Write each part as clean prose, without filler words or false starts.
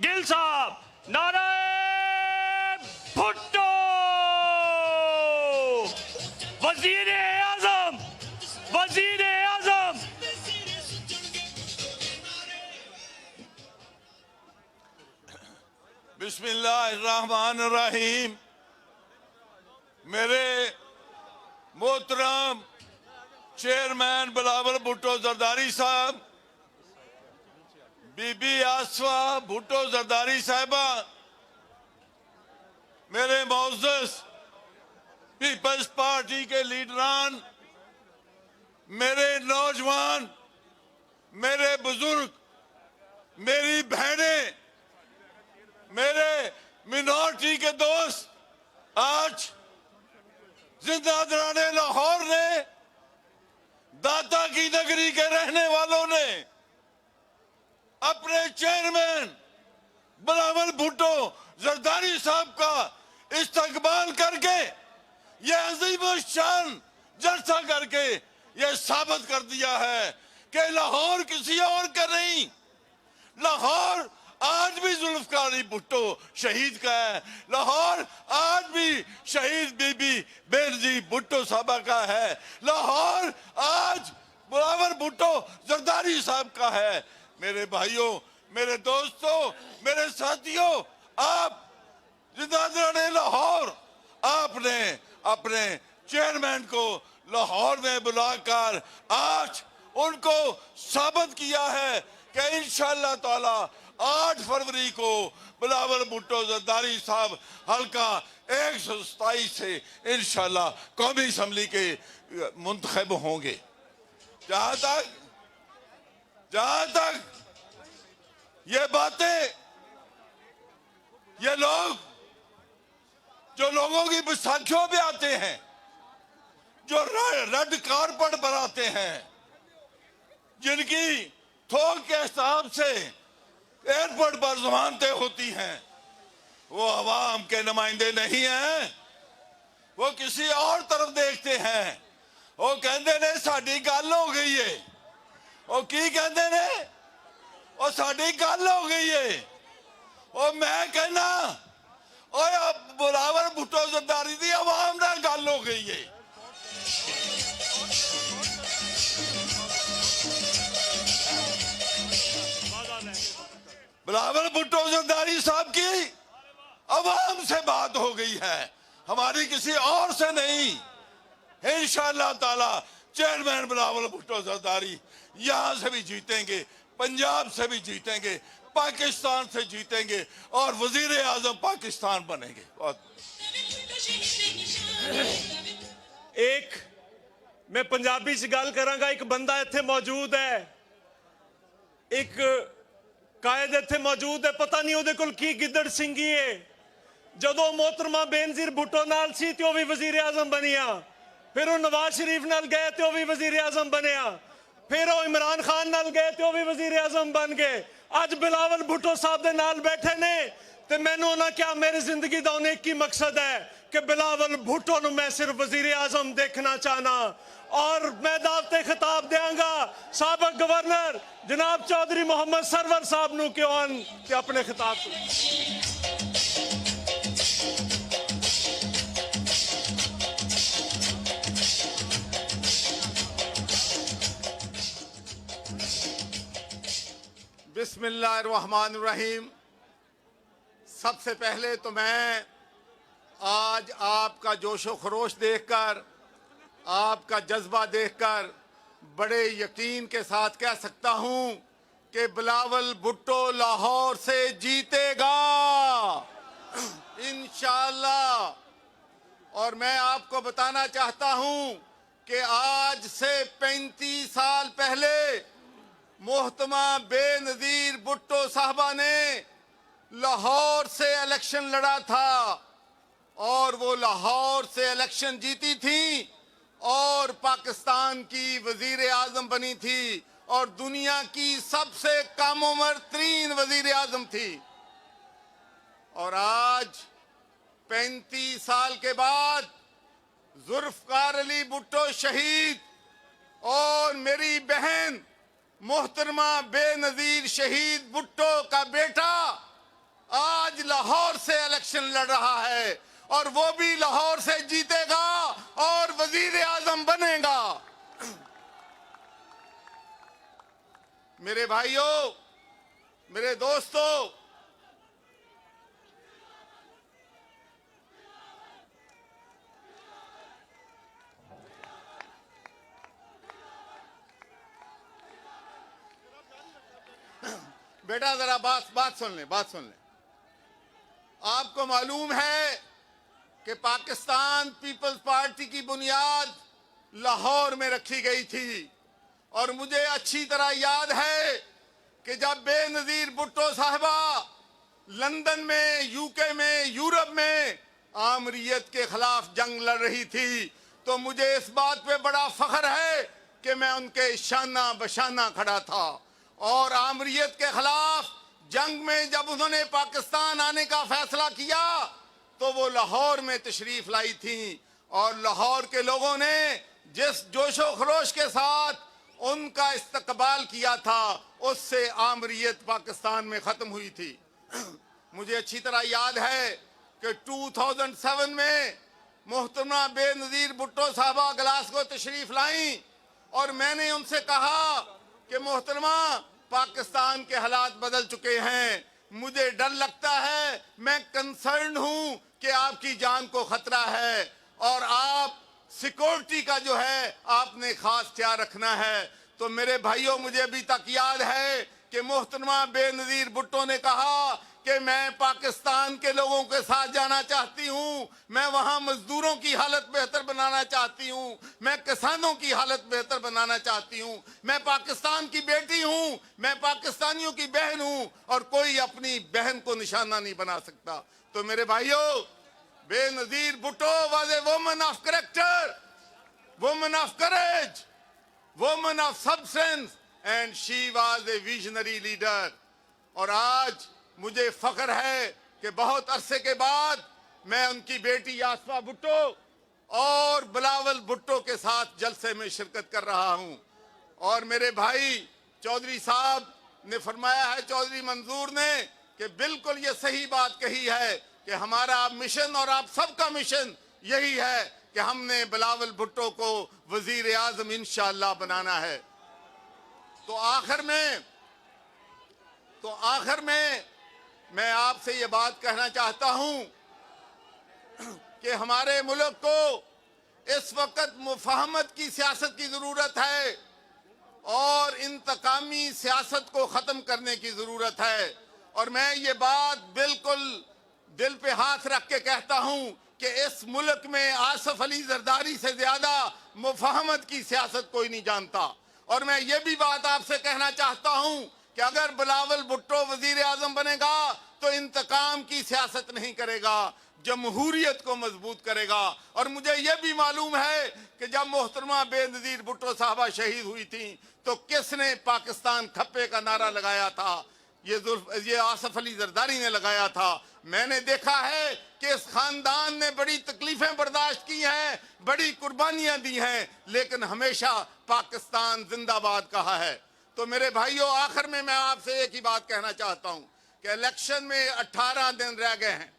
गिल साहब, नाराए भुट्टो, वजीर आजम, वजीर आजम। बिस्मिल्लाहिर्रहमानिर्रहीम। मेरे मोहतरम चेयरमैन बिलावल भुट्टो जरदारी साहब, बीबी आसफा भुट्टो जरदारी साहिबा, मेरे मोअज़्ज़ज़ पीपल्स पार्टी के लीडरान, मेरे नौजवान, मेरे बुजुर्ग, मेरी बहनें, मेरे मिनॉरिटी के दोस्त, आज जिंदा दराने लाहौर ने, दाता की नगरी के रहने वालों ने अपने चेयरमैन बिलावल भुट्टो जरदारी साहब का इस्तकबाल करके यह अजीम शान जलसा करके यह साबित कर दिया है कि लाहौर किसी और का नहीं, लाहौर आज भी जुल्फकार अली भुट्टो शहीद का है, लाहौर आज भी शहीद बीबी बेनजीर भुट्टो साहबा का है, लाहौर आज बिलावल भुट्टो जरदारी साहब का है। मेरे भाइयों, मेरे दोस्तों, मेरे साथियों, आप जिंदा लाहौर, आपने अपने चेयरमैन को लाहौर में बुलाकर आज उनको साबित किया है कि इंशाअल्लाह ताला 8 फरवरी को बिलावल भुट्टो जरदारी साहब हल्का 127 से इंशाअल्लाह कौमी असम्बली के मुंतखब होंगे। जहां तक ये बातें, ये लोग जो लोगों की बैसाखियों पे आते हैं, जो रेड कारपेट बनाते हैं, जिनकी थोक के हिसाब से एयरपोर्ट पर जमानतें होती हैं, वो अवाम के नुमाइंदे नहीं हैं, वो किसी और तरफ देखते हैं। वो कहते ने साडी गल हो गई है, वो की कहते ने, वो साडी गल हो गई है। और मैं कहना बिलावल भुट्टो जरदारी दी अवाम नाल गल हो गई है। बिलावल भुट्टो जरदारी साहब की अवाम से बात हो गई है, हमारी किसी और से नहीं। इंशाअल्लाह ताला चेयरमैन बिलावल भुट्टो जरदारी यहां से भी जीतेंगे, पंजाब से भी जीतेंगे, पाकिस्तान से जीतेंगे और वजीर आजम पाकिस्तान बनेंगे। एक मैं पंजाबी च गल करांगा। एक बंदा इत्थे मौजूद है, एक कायद इत्थे मौजूद है, पता नहीं उहदे कोल की गिद्दड़ सिंगी है। जदों मोहतरमा बेनजीर भुट्टो नाल सी ते ओह भी वजीर आजम बनिया, फिर वो नवाज शरीफ नाल गए तो भी वजीर आजम बनिया, फिर वो इमरान खान नाल गए तो भी वजीर आजम बन गए। अज बिलावल भुट्टो साहब दे नाल बैठे ने ते मैनू उन्हें क्या, मेरी जिंदगी का उन्हें एक ही मकसद है कि बिलावल भुट्टो नू मैं सिर्फ वजीर आजम देखना चाहना। और मैं दावते खिताब देंगा साबक गवर्नर जनाब चौधरी मोहम्मद सरवर साहब नू कि अपने खिताब बिस्मिल्लाहिर्रहमानिर्रहीम। सबसे पहले तो मैं आज आपका जोशो खरोश देखकर, आपका जज्बा देखकर बड़े यकीन के साथ कह सकता हूं कि बिलावल भुट्टो लाहौर से जीतेगा इंशाअल्लाह। और मैं आपको बताना चाहता हूं कि आज से 35 साल पहले मोहतरमा बेनजीर भुट्टो साहबा ने लाहौर से इलेक्शन लड़ा था और वो लाहौर से इलेक्शन जीती थी और पाकिस्तान की वजीर आजम बनी थी और दुनिया की सबसे कम उम्र तरीन वजीर आजम थी। और आज 35 साल के बाद जुल्फकार अली भुट्टो शहीद और मेरी बहन मोहतरमा बेनजीर शहीद भुट्टो का बेटा लाहौर से इलेक्शन लड़ रहा है और वो भी लाहौर से जीतेगा और वजीर आजम बनेगा। मेरे भाइयों, मेरे दोस्तों, बेटा जरा बात सुन ले। आपको मालूम है कि पाकिस्तान पीपल्स पार्टी की बुनियाद लाहौर में रखी गई थी और मुझे अच्छी तरह याद है कि जब बेनजीर भुट्टो साहिबा लंदन में, यूके में, यूरोप में आमरीयत के खिलाफ जंग लड़ रही थी, तो मुझे इस बात पे बड़ा फख्र है कि मैं उनके शाना बशाना खड़ा था। और आमरीयत के खिलाफ जंग में जब उन्होंने पाकिस्तान आने का फैसला किया तो वो लाहौर में तशरीफ लाई थी और लाहौर के लोगों ने जिस जोशो खरोश के साथ उनका इस्तकबाल किया था, उससे आमरीयत पाकिस्तान में खत्म हुई थी। मुझे अच्छी तरह याद है कि 2007 में मोहतरमा बेनजीर भुट्टो साहबा ग्लासगो तशरीफ लाई और मैंने उनसे कहा कि मोहतरमा, पाकिस्तान के हालात बदल चुके हैं, मुझे डर लगता है, मैं कंसर्न हूं कि आपकी जान को खतरा है और आप सिक्योरिटी का जो है आपने खास ख्याल रखना है। तो मेरे भाइयों, मुझे अभी तक याद है कि मोहतरमा बेनजीर भुट्टो ने कहा कि मैं पाकिस्तान के लोगों के साथ जाना चाहती हूं, मैं वहां मजदूरों की हालत बेहतर बनाना चाहती हूं, मैं किसानों की हालत बेहतर बनाना चाहती हूं, मैं पाकिस्तान की बेटी हूं, मैं पाकिस्तानियों की बहन हूं और कोई अपनी बहन को निशाना नहीं बना सकता। तो मेरे भाइयों, Benazir Bhutto was a woman of character, woman of courage, woman of substance and she was a visionary leader। और आज मुझे फख्र है कि बहुत अरसे के बाद मैं उनकी बेटी यासफा भुट्टो और बिलावल भुट्टो के साथ जलसे में शिरकत कर रहा हूं। और मेरे भाई चौधरी साहब ने फरमाया है, चौधरी मंजूर ने, कि बिल्कुल ये सही बात कही है कि हमारा मिशन और आप सबका मिशन यही है कि हमने बिलावल भुट्टो को वजीर आजम इंशाअल्लाह बनाना है। तो आखिर में मैं आपसे ये बात कहना चाहता हूं कि हमारे मुल्क को इस वक्त मुफाहमत की सियासत की जरूरत है और इंतकामी सियासत को खत्म करने की जरूरत है। और मैं ये बात बिल्कुल दिल पे हाथ रख के कहता हूं कि इस मुल्क में आसिफ अली जरदारी से ज्यादा मुफाहमत की सियासत कोई नहीं जानता। और मैं ये भी बात आपसे कहना चाहता हूं कि अगर बिलावल भुट्टो वजीर आजम बनेगा तो इंतकाम की सियासत नहीं करेगा, जमहूरियत को मजबूत करेगा। और मुझे यह भी मालूम है कि जब मोहतरमा बेनजीर भुट्टो साहबा शहीद हुई थी तो किसने पाकिस्तान खप्पे का नारा लगाया था? ये आसिफ अली जरदारी ने लगाया था। मैंने देखा है कि इस खानदान ने बड़ी तकलीफें बर्दाश्त की हैं, बड़ी कुर्बानियां दी हैं, लेकिन हमेशा पाकिस्तान जिंदाबाद कहा है। तो मेरे भाइयों, आखिर में मैं आपसे एक ही बात कहना चाहता हूं कि इलेक्शन में 18 दिन रह गए हैं।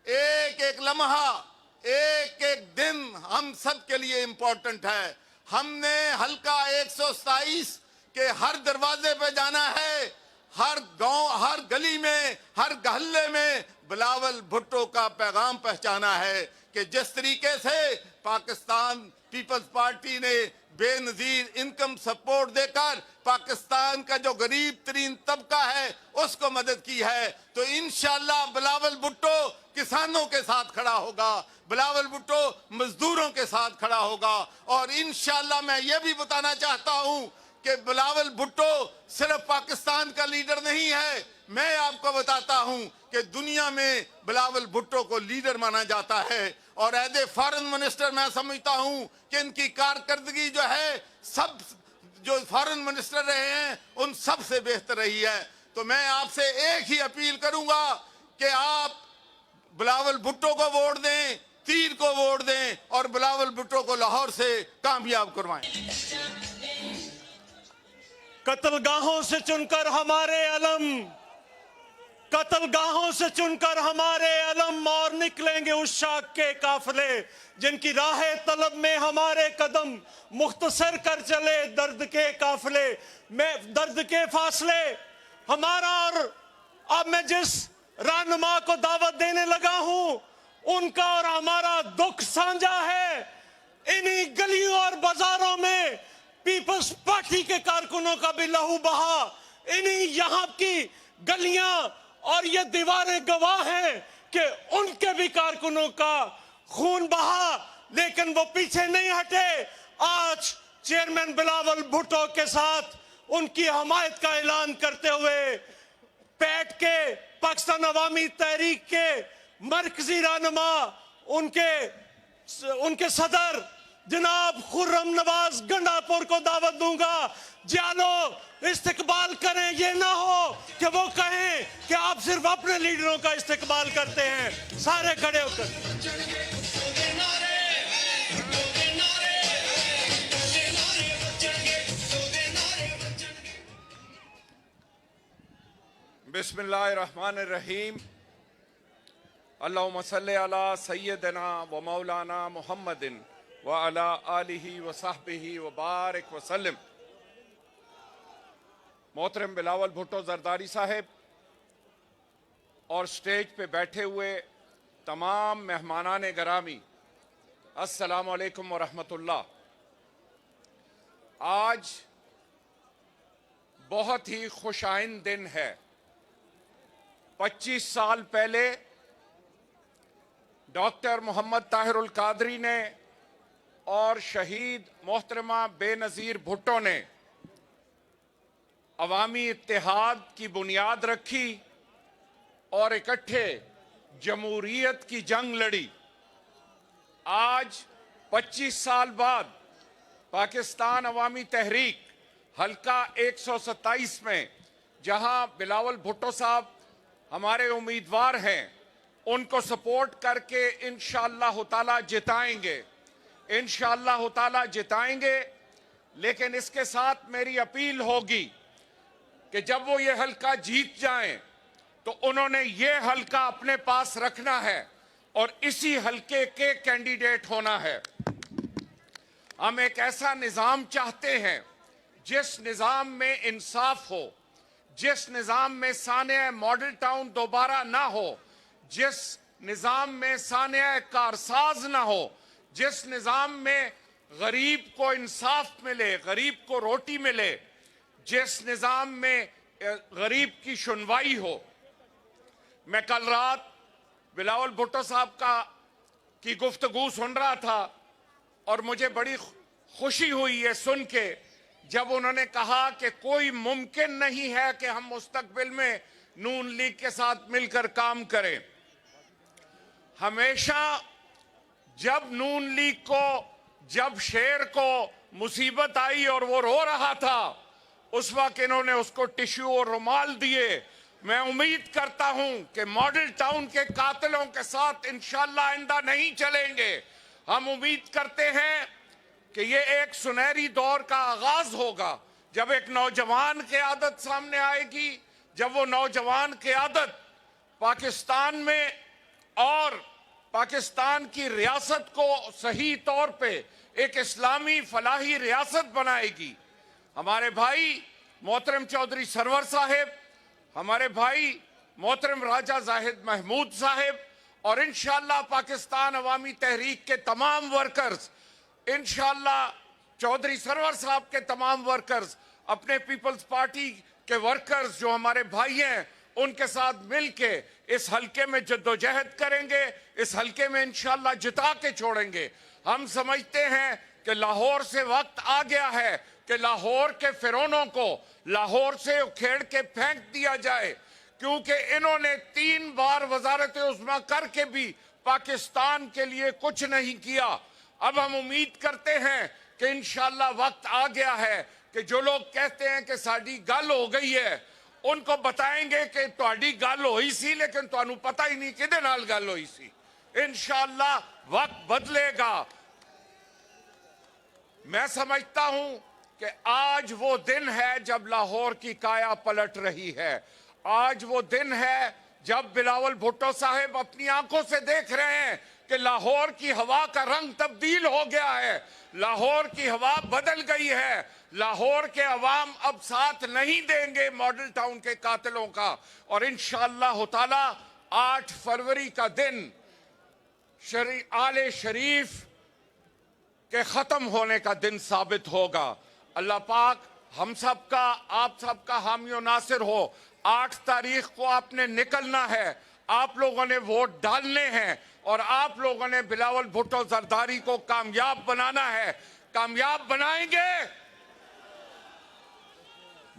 एक एक लम्हा, एक एक दिन हम सब के लिए इंपॉर्टेंट है। हमने हल्का 127 के हर दरवाजे पे जाना है, हर गांव, हर गली में, हर गहल्ले में बिलावल भुट्टो का पैगाम पहुंचाना है कि जिस तरीके से पाकिस्तान पीपल्स पार्टी ने बेनजीर इनकम सपोर्ट देकर पाकिस्तान का जो गरीब तरीन तबका है उसको मदद की है, तो इंशाअल्लाह बिलावल भुट्टो किसानों के साथ खड़ा होगा, बिलावल भुट्टो मजदूरों के साथ खड़ा होगा। और इंशाअल्लाह मैं ये भी बताना चाहता हूं कि बिलावल भुट्टो सिर्फ पाकिस्तान का लीडर नहीं है, मैं आपको बताता हूं कि दुनिया में बिलावल भुट्टो को लीडर माना जाता है। और एज ए फॉरेन मिनिस्टर मैं समझता हूं कि इनकी कारकर्दगी जो है सब जो फॉरेन मिनिस्टर रहे हैं उन सब से बेहतर रही है। तो मैं आपसे एक ही अपील करूंगा कि आप बिलावल भुट्टो को वोट दें, तीर को वोट दें और बिलावल भुट्टो को लाहौर से कामयाब करवाएं। कत्लगाहों से चुनकर हमारे अलम, कत्लगाहों से चुनकर हमारे अलम और निकलेंगे उस शाख के काफिले जिनकी राह तलब में हमारे कदम मुख्तसर कर चले दर्द के काफिले में दर्द के फासले हमारा। और अब मैं जिस रहनुमा को दावत देने लगा हूं उनका और हमारा दुख साझा है। इन्हीं गलियों और बाजारों में पीपल्स पार्टी के कारकुनों का भी लहू बहा। इन्हीं यहाँ की गलियां और ये दीवारें गवाह हैं कि उनके भी कारकुनों का खून बहा, लेकिन वो पीछे नहीं हटे। आज चेयरमैन बिलावल भुट्टो के साथ उनकी हमायत का ऐलान करते हुए पैट के पाकिस्तान अवामी तहरीक के मरकजी रहनुमा उनके सदर जनाब खुर्रम नवाज गंडापुर को दावत दूंगा। जानो इस्तेकबाल करें, ये ना हो कि वो कहें कि आप सिर्फ अपने लीडरों का इस्तेकबाल करते हैं। सारे खड़े होकर बिस्मिल्लाहिर्रहमानिर्रहीम। अल्लाहुम्मा सल्ली अला सय्यदना व मौलाना मुहम्मदिन व अला आलिही व सहबिही व बारिक व सल्लम। मोहतरम बिलावल भुट्टो जरदारी साहब और स्टेज पे बैठे हुए तमाम मेहमानान गिरामी, अस्सलामु अलैकुम व रहमतुल्लाह। आज बहुत ही खुशाइन दिन है। 25 साल पहले डॉक्टर मोहम्मद ताहिरुल कादरी ने और शहीद मोहतरमा बेनज़ीर भुट्टो ने अवामी इत्तेहाद की बुनियाद रखी और इकट्ठे जमहूरियत की जंग लड़ी। आज 25 साल बाद पाकिस्तान अवामी तहरीक हल्का 127 में जहां बिलावल भुट्टो साहब हमारे उम्मीदवार हैं, उनको सपोर्ट करके इंशाअल्लाह ताला जिताएंगे, इंशाअल्लाह ताला जिताएंगे। लेकिन इसके साथ मेरी अपील होगी कि जब वो ये हल्का जीत जाएं तो उन्होंने ये हल्का अपने पास रखना है और इसी हल्के के कैंडिडेट होना है। हम एक ऐसा निज़ाम चाहते हैं जिस निज़ाम में इंसाफ हो, जिस निज़ाम में सानिया मॉडल टाउन दोबारा ना हो, जिस निज़ाम में सानिया कारसाज ना हो, जिस निज़ाम में गरीब को इंसाफ मिले, गरीब को रोटी मिले, जिस निज़ाम में गरीब की सुनवाई हो। मैं कल रात बिलावल भुट्टो साहब की गुफ्तगू सुन रहा था और मुझे बड़ी खुशी हुई है सुन के जब उन्होंने कहा कि कोई मुमकिन नहीं है कि हम मुस्तकबिल में नून लीग के साथ मिलकर काम करें। हमेशा जब नून लीग को, जब शेर को मुसीबत आई और वो रो रहा था, उस वक्त इन्होंने उसको टिश्यू और रुमाल दिए। मैं उम्मीद करता हूं कि मॉडल टाउन के कातिलों के साथ इंशाअल्लाह आइंदा नहीं चलेंगे। हम उम्मीद करते हैं कि ये एक सुनहरी दौर का आगाज होगा जब एक नौजवान क़यादत सामने आएगी, जब वो नौजवान क़यादत पाकिस्तान में और पाकिस्तान की रियासत को सही तौर पे एक इस्लामी फलाही रियासत बनाएगी। हमारे भाई मोहतरम चौधरी सरवर साहिब, हमारे भाई मोहतरम राजा जाहिद महमूद साहिब और इंशाअल्लाह पाकिस्तान अवामी तहरीक के तमाम वर्कर्स, इंशाअल्लाह चौधरी सरवर साहब के तमाम वर्कर्स, अपने पीपल्स पार्टी के वर्कर्स जो हमारे भाई हैं, उनके साथ मिलके इस हल्के में जद्दोजहद करेंगे, इस हल्के में इंशाअल्लाह जिता के छोड़ेंगे। हम समझते हैं कि लाहौर से वक्त आ गया है कि लाहौर के फिरौनों को लाहौर से उखेड़ के फेंक दिया जाए, क्योंकि इन्होंने 3 बार वजारत उज़्मा करके भी पाकिस्तान के लिए कुछ नहीं किया। अब हम उम्मीद करते हैं कि इंशाअल्लाह वक्त आ गया है कि जो लोग कहते हैं कि साड़ी गल हो गई है, उनको बताएंगे कि तुहाडी गल होई सी लेकिन तुहानू पता ही नहीं किहदे नाल गल होई सी। इंशाअल्लाह वक्त बदलेगा। मैं समझता हूं कि आज वो दिन है जब लाहौर की काया पलट रही है। आज वो दिन है जब बिलावल भुट्टो साहब अपनी आंखों से देख रहे हैं कि लाहौर की हवा का रंग तब्दील हो गया है, लाहौर की हवा बदल गई है, लाहौर के अवाम अब साथ नहीं देंगे मॉडल टाउन के कातिलों का। और इंशाअल्लाह ताला 8 फरवरी का दिन आले शरीफ के खत्म होने का दिन साबित होगा। अल्लाह पाक हम सब का, आप सब का हामी नासिर हो। 8 तारीख को आपने निकलना है, आप लोगों ने वोट डालने हैं और आप लोगों ने बिलावल भुट्टो जरदारी को कामयाब बनाना है। कामयाब बनाएंगे?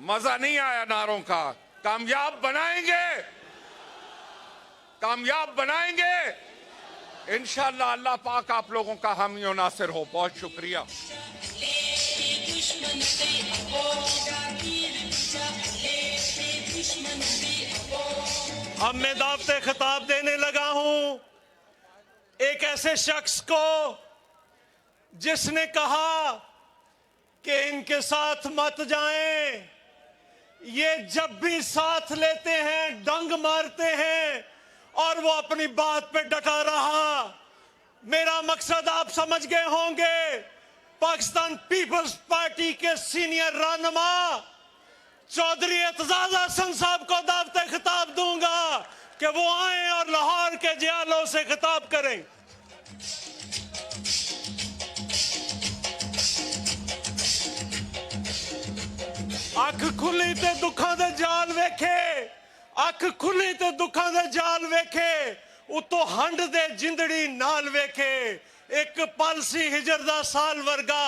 मजा नहीं आया नारों का। कामयाब बनाएंगे? कामयाब बनाएंगे? इंशाअल्लाह अल्लाह पाक आप लोगों का हामी और नासिर हो। बहुत शुक्रिया। अब मैं दावते खिताब देने लगा हूं एक ऐसे शख्स को जिसने कहा कि इनके साथ मत जाएं, ये जब भी साथ लेते हैं डंग मारते हैं, और वो अपनी बात पे डटा रहा। मेरा मकसद आप समझ गए होंगे। पाकिस्तान पीपल्स पार्टी के सीनियर रहनुमा चौधरी एतजाज हसन साहब को दावत खिताब दूंगा कि वो आए और लाहौर के जियालों से खिताब करें। अख खुली ते दुखां दे जाल वेखे, अख खुली ते दुखां दे जाल वेखे, उतो हंड दे जिंदड़ी नाल वेखे। एक पल सी हिजर दा साल वर्गा,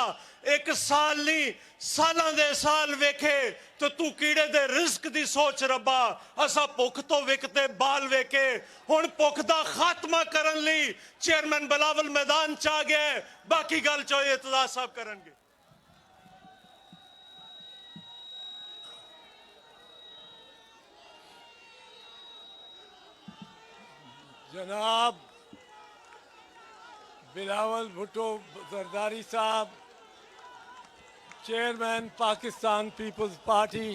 एक साल नहीं सालां दे साल वेखे। तो तू कीड़े दे रिस्क दी सोच रब्बा, असा भुख तो विकते बाल वेखे। हुण भुख दा खात्मा करन लई चेयरमैन बिलावल मैदान च आ गए। बाकी गल चो एतजाज साहब करनगे। जनाब बिलावल भुट्टो जरदारी साहब, चेयरमैन पाकिस्तान पीपल्स पार्टी,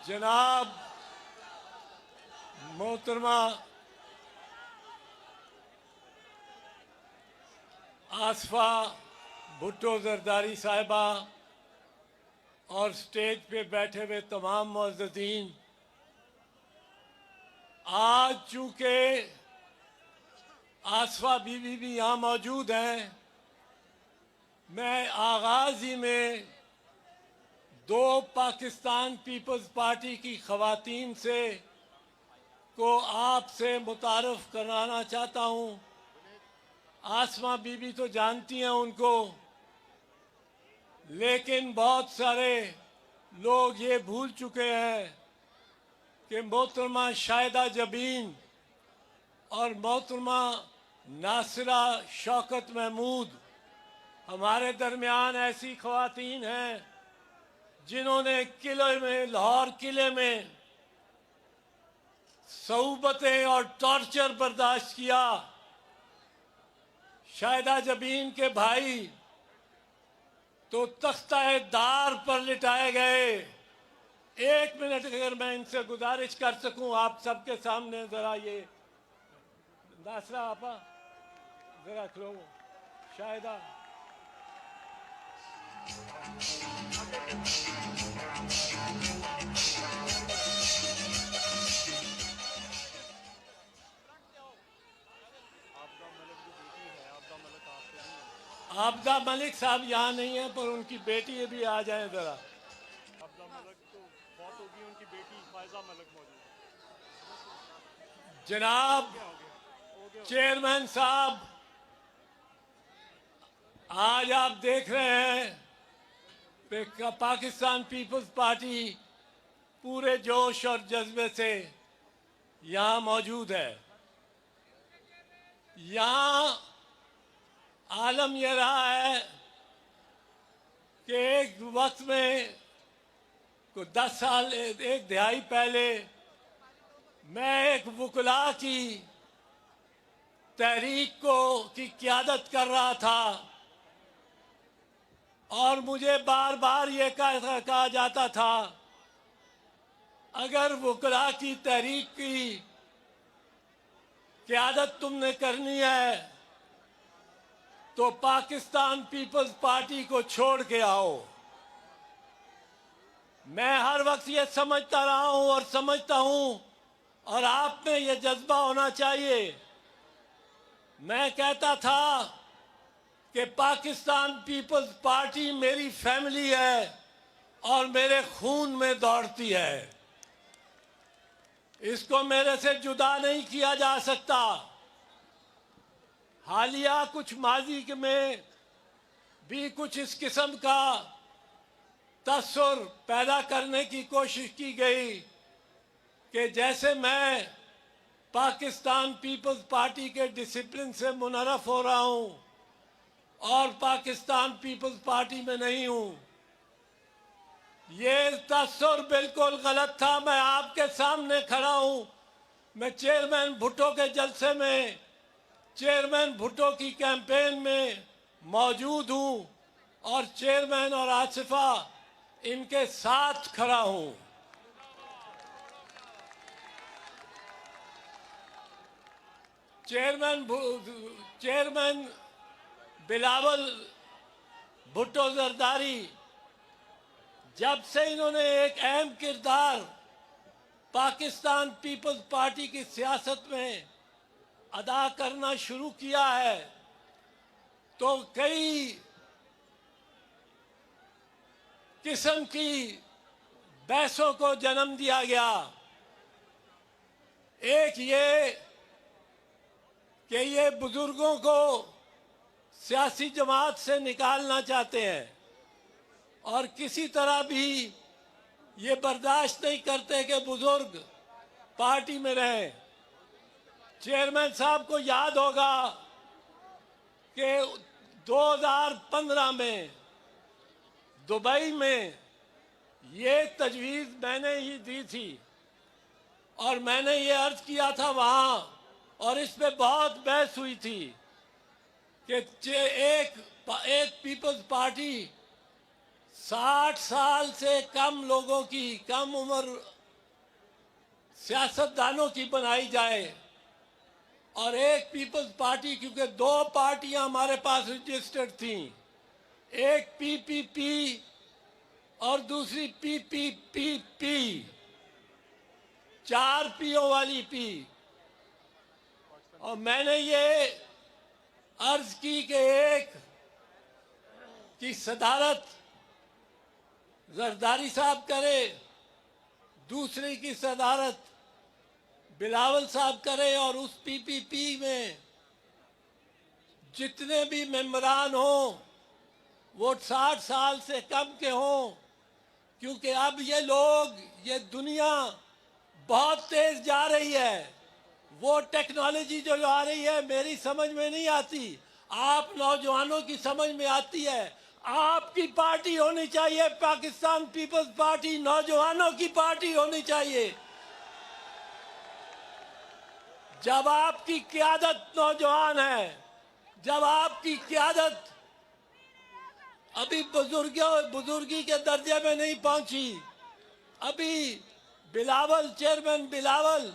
जनाब मोहतरमा आसफा भुट्टो जरदारी साहिबा और स्टेज पे बैठे हुए तमाम मुअज़्ज़ज़ीन, आज चूंकि आसफा बीबी भी यहाँ मौजूद हैं, मैं आगाज ही में 2 पाकिस्तान पीपल्स पार्टी की ख़वातीन से को आपसे मुतारफ़ कराना चाहता हूँ। आसमा बीबी तो जानती हैं उनको, लेकिन बहुत सारे लोग ये भूल चुके हैं कि मोहतरमा शाहिदा जबीन और मोहतरमा नासिरा शौकत महमूद हमारे दरमियान ऐसी ख़वातीन हैं जिन्होंने किले में, लाहौर किले में सऊबतें और टॉर्चर बर्दाश्त किया। शाहिदा जबीन के भाई तो तख्ता दार पर लिटाए गए। 1 मिनट अगर मैं इनसे गुजारिश कर सकूं आप सबके सामने, जरा ये नासरा आपा जरा खलो। शाहिदा आबदा मलिक साहब यहाँ नहीं है, पर उनकी बेटी भी आ जाए जरा। आबदा मलिक तो बहुत होगी, उनकी बेटी फायजा मलिक मौजूद है। जनाब चेयरमैन साहब, आज आप देख रहे हैं कि पाकिस्तान पीपल्स पार्टी पूरे जोश और जज्बे से यहाँ मौजूद है। यहाँ आलम यह रहा है कि एक वक्त में को 10 साल एक दिहाई पहले मैं एक वकला की तहरीक की क़यादत कर रहा था और मुझे बार बार ये कहा जाता था, अगर वकला की तहरीक की क़यादत तुमने करनी है तो पाकिस्तान पीपल्स पार्टी को छोड़ के आओ। मैं हर वक्त ये समझता रहा हूं और समझता हूं, और आप में ये जज्बा होना चाहिए। मैं कहता था कि पाकिस्तान पीपल्स पार्टी मेरी फैमिली है और मेरे खून में दौड़ती है, इसको मेरे से जुदा नहीं किया जा सकता। हालिया कुछ माजी में भी कुछ इस किस्म का तस्सुर पैदा करने की कोशिश की गई कि जैसे मैं पाकिस्तान पीपल्स पार्टी के डिसिप्लिन से मुनरफ हो रहा हूं और पाकिस्तान पीपल्स पार्टी में नहीं हूं। ये तस्सुर बिल्कुल गलत था। मैं आपके सामने खड़ा हूं। मैं चेयरमैन भुट्टो के जलसे में, चेयरमैन भुट्टो की कैंपेन में मौजूद हूं और चेयरमैन और आसिफा इनके साथ खड़ा हूं। चेयरमैन बिलावल भुट्टो जरदारी, जब से इन्होंने एक अहम किरदार पाकिस्तान पीपल्स पार्टी की सियासत में अदा करना शुरू किया है, तो कई किस्म की बहसों को जन्म दिया गया। एक ये कि ये बुजुर्गों को सियासी जमात से निकालना चाहते हैं और किसी तरह भी ये बर्दाश्त नहीं करते कि बुजुर्ग पार्टी में रहें। चेयरमैन साहब को याद होगा कि 2015 में दुबई में ये तजवीज़ मैंने ही दी थी और मैंने ये अर्ज किया था वहाँ, और इस पे बहुत बहस हुई थी कि एक पीपल्स पार्टी 60 साल से कम लोगों की, कम उम्र सियासतदानों की बनाई जाए, और एक पीपल्स पार्टी, क्योंकि 2 पार्टियां हमारे पास रजिस्टर्ड थी, एक पीपीपी और दूसरी पीपीपी, 4 पीओ वाली पी। और मैंने ये अर्ज की कि एक की सदारत जरदारी साहब करे, दूसरे की सदारत बिलावल साहब करे, और उस पीपीपी में जितने भी मेंबरान हों वो 60 साल से कम के हों, क्योंकि अब ये लोग, ये दुनिया बहुत तेज जा रही है। वो टेक्नोलॉजी जो आ रही है मेरी समझ में नहीं आती, आप नौजवानों की समझ में आती है। आपकी पार्टी होनी चाहिए, पाकिस्तान पीपल्स पार्टी नौजवानों की पार्टी होनी चाहिए। जब आपकी क़यादत नौजवान है, जब आपकी क़यादत अभी बुजुर्गी के दर्जे में नहीं पहुंची, अभी बिलावल, चेयरमैन बिलावल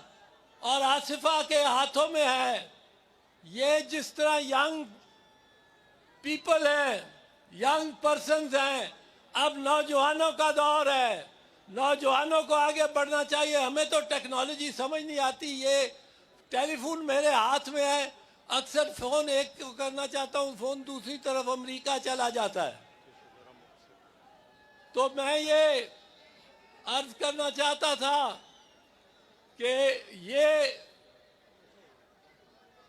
और आसिफा के हाथों में है। ये जिस तरह यंग पीपल है, यंग पर्सन्स हैं, अब नौजवानों का दौर है, नौजवानों को आगे बढ़ना चाहिए। हमें तो टेक्नोलॉजी समझ नहीं आती। ये टेलीफोन मेरे हाथ में है, अक्सर फोन एक को करना चाहता हूँ, फोन दूसरी तरफ अमेरिका चला जाता है। तो मैं ये अर्ज करना चाहता था कि ये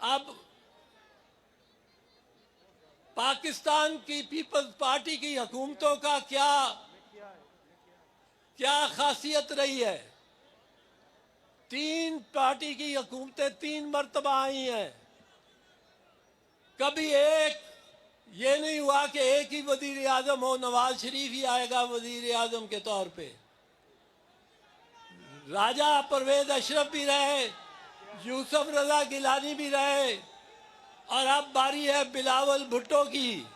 अब पाकिस्तान की पीपल्स पार्टी की हुकूमतों का क्या खासियत रही है। 3 पार्टी की हुकूमतें 3 मरतबा आई हैं। कभी एक ये नहीं हुआ कि एक ही वजीर आजम हो, नवाज शरीफ ही आएगा वजीर आजम के तौर पे। राजा परवेज अशरफ भी रहे, यूसुफ रजा गिलानी भी रहे, और अब बारी है बिलावल भुट्टो की।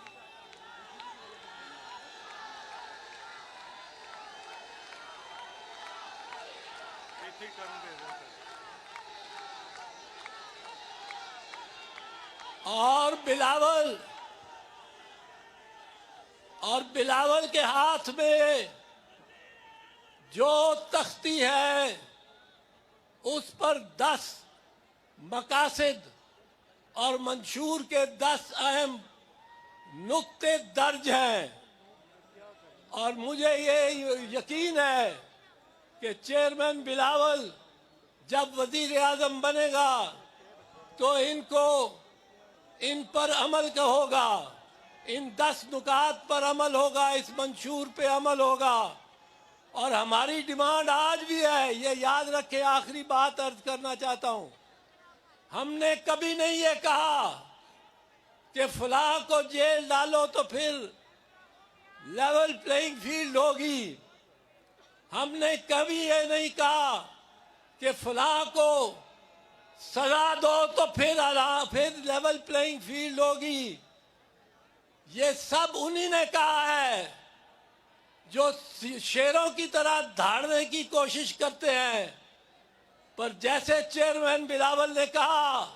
और बिलावल के हाथ में जो तख्ती है उस पर 10 मकासद और मंशूर के 10 अहम नुक्ते दर्ज हैं। और मुझे ये यकीन है कि चेयरमैन बिलावल जब वजीर आजम बनेगा तो इन पर अमल का होगा, इन 10 नुकात पर अमल होगा, इस मंशूर पे अमल होगा। और हमारी डिमांड आज भी है, ये याद रखे, आखिरी बात अर्ज करना चाहता हूं, हमने कभी नहीं ये कहा कि फलां को जेल डालो तो फिर लेवल प्लेइंग फील्ड होगी। हमने कभी ये नहीं कहा कि फलां को सजा दो तो फिर लेवल प्लेइंग फील्ड होगी। ये सब उन्हीं ने कहा है जो शेरों की तरह धाड़ने की कोशिश करते हैं, पर जैसे चेयरमैन बिलावल ने कहा,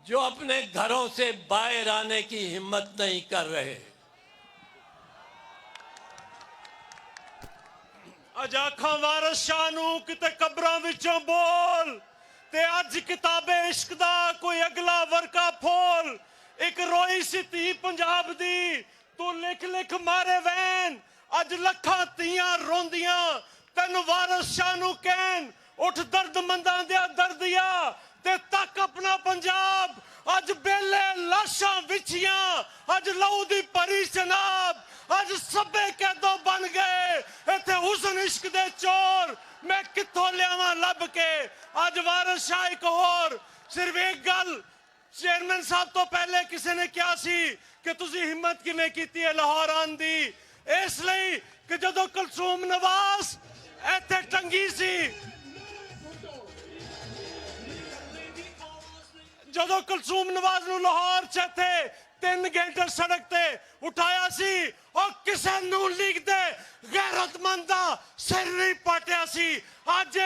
जो अपने घरों से बाहर आने की हिम्मत नहीं कर रहे। अज आखां वारिस शाह नूं किते कब्रां विचों बोल ते अज किताबे इश्क दा कोई अगला वर्का फोल। एक रोई सी धी पंजाब दी तू लिख लिख मारे वैन, अज लखां धीआं रोंदियां तैनूं वारिस शाह नूं कहन उठ दर्दमंदां दे दर्दिया ते तक अपना पंजाब। अज बेले लाशां विछियां, अज लहू दी भरी शनाब, अज सभे कैदों बन गए इत्थे हुस्न इश्क दे चोर। मैं कित्थों लियावां लब के अज वारिस शाह एक होर। सिर्फ एक गल चेयरमैन साहब तो पहले किसी ने कहा सी कि तुसी हिम्मत किवें कीती है लाहौर आउण दी, इसलिए कि जदों कुलसूम नवाज इत्थे टंगी सी, जदों कुलसूम नवाज नूं लाहौर च इत्थे 3 घंटे सड़क ते उठाया सी और किसी नून लीग दे गैरतमंद दा सिर नहीं पाटिया सी। अज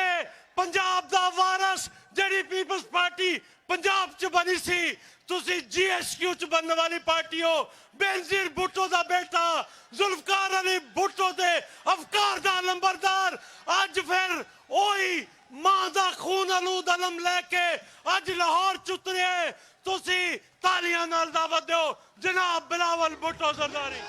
पंजाब दा वारस जिहड़ी पीपल्स पार्टी पंजाब च बनी सी, तुसी GSQ च बनने वाली पार्टी हो। बेनजीर भुट्टो दा बेटा जुल्फकार अली भुट्टो दे अफकार दा लंबरदार अज फिर ओही मां दा खून आलूद अलम लेके अज लाहौर च उतरे। तुसी तालियां नाल दावत दो जनाब बिलावल भुट्टो सरदारी।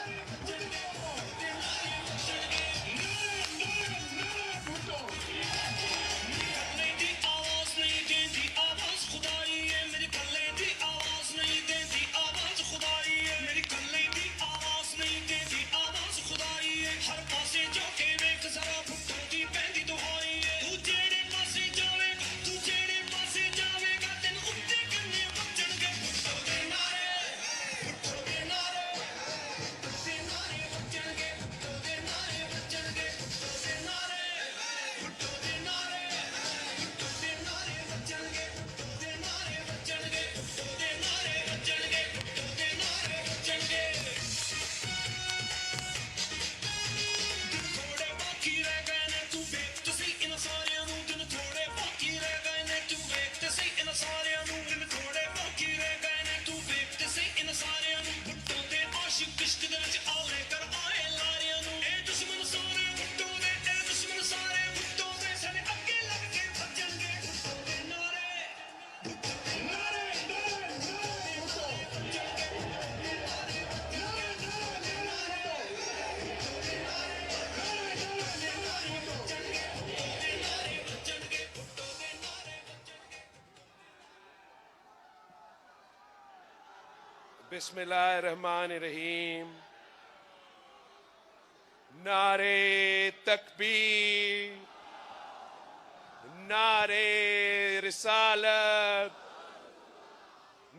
बिस्मिल्लाहिर्रहमानिर्रहीम। नारे तकबीर, नारे रिसालत,